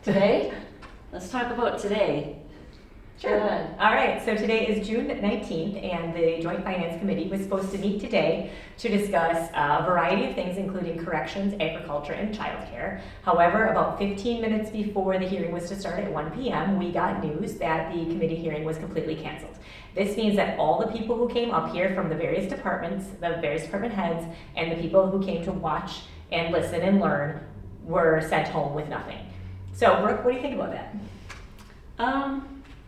Today? Let's talk about today. Sure. Go ahead. All right, so today is June 19th, and the Joint Finance Committee was supposed to meet today to discuss a variety of things, including corrections, agriculture, and childcare. However, about 15 minutes before the hearing was to start at 1 p.m., we got news that the committee hearing was completely canceled. This means that all the people who came up here from the various departments, the various department heads, and the people who came to watch and listen and learn were sent home with nothing. So, Brooke, what do you think about that?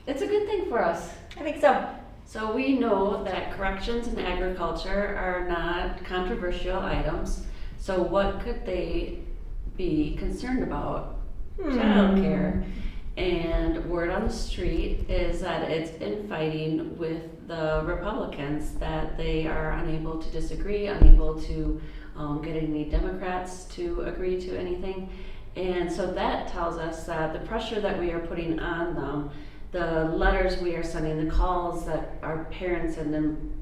It's a good thing for us. I think so. So we know that corrections and agriculture are not controversial items. So what could they be concerned about? Childcare. And word on the street is that it's infighting with the Republicans, that they are unable to disagree, unable to get any Democrats to agree to anything. And so that tells us that the pressure that we are putting on them, the letters we are sending, the calls that our parents and them,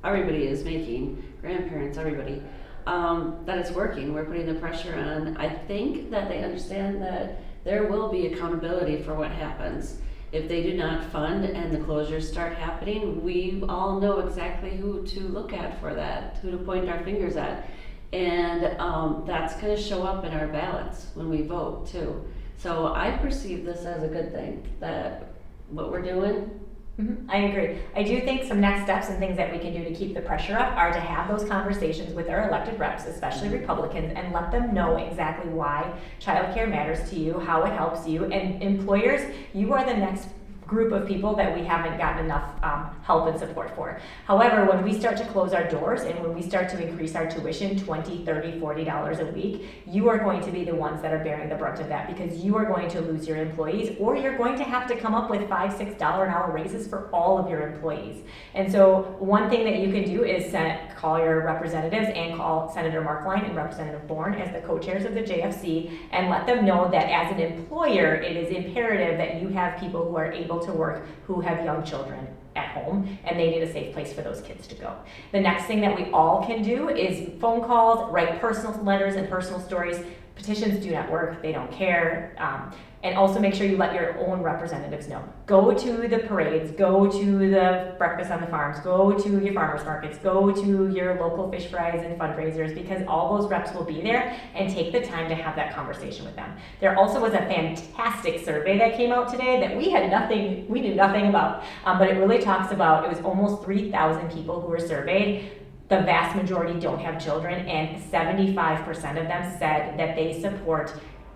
everybody is making, grandparents, everybody, that it's working. We're putting the pressure on. I think that they understand that there will be accountability for what happens. If they do not fund and the closures start happening, we all know exactly who to look at for that, who to point our fingers at. And that's going to show up in our ballots when we vote too. So I perceive this as a good thing, that what we're doing. I agree. I do think some next steps and things that we can do to keep the pressure up are to have those conversations with our elected reps, especially Republicans, and let them know exactly why childcare matters to you, how it helps you, and employers, you are the next group of people that we haven't gotten enough help and support for. However, when we start to close our doors and when we start to increase our tuition $20, $30, $40 a week, you are going to be the ones that are bearing the brunt of that, because you are going to lose your employees, or you're going to have to come up with $5, $6 an hour raises for all of your employees. And so one thing that you can do is call your representatives and call Senator Markline and Representative Bourne as the co-chairs of the JFC, and let them know that as an employer, it is imperative that you have people who are able to work, who have young children at home, and they need a safe place for those kids to go. The next thing that we all can do is phone calls, write personal letters and personal stories. Petitions do not work, they don't care. And also make sure you let your own representatives know. Go to the parades, go to the breakfast on the farms, go to your farmers markets, go to your local fish fries and fundraisers, because all those reps will be there, and take the time to have that conversation with them. There also was a fantastic survey that came out today that we knew nothing about, but it really talks about, it was almost 3,000 people who were surveyed. The vast majority don't have children, and 75% of them said that they support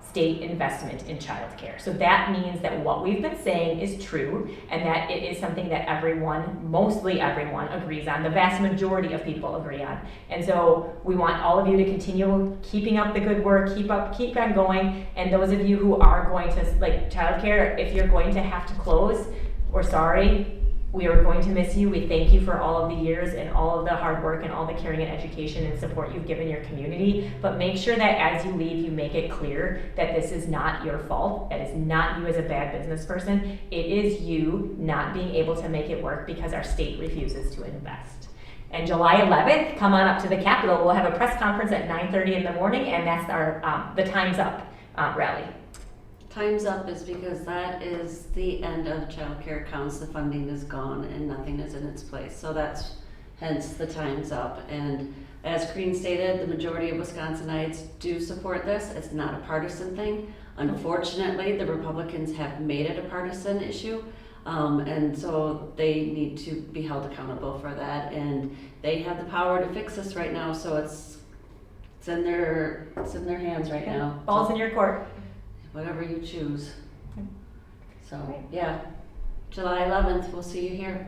state investment in childcare. So that means that what we've been saying is true, and that it is something that everyone, mostly everyone, agrees on. The vast majority of people agree on. And so we want all of you to continue keeping up the good work, keep on going. And those of you who are going to, like childcare, if you're going to have to close, we're sorry. We are going to miss you. We thank you for all of the years and all of the hard work and all the caring and education and support you've given your community. But make sure that as you leave, you make it clear that this is not your fault. That is not you as a bad business person. It is you not being able to make it work because our state refuses to invest. And July 11th, come on up to the Capitol. We'll have a press conference at 9:30 in the morning, and that's our the Time's Up rally. Time's up is because that is the end of childcare accounts. The funding is gone and nothing is in its place. So that's hence the time's up. And as Crean stated, the majority of Wisconsinites do support this. It's not a partisan thing. Unfortunately, the Republicans have made it a partisan issue. And so they need to be held accountable for that. And they have the power to fix this right now. So it's in their hands right now. Ball's in your court. Whatever you choose. So, yeah, July 11th, we'll see you here.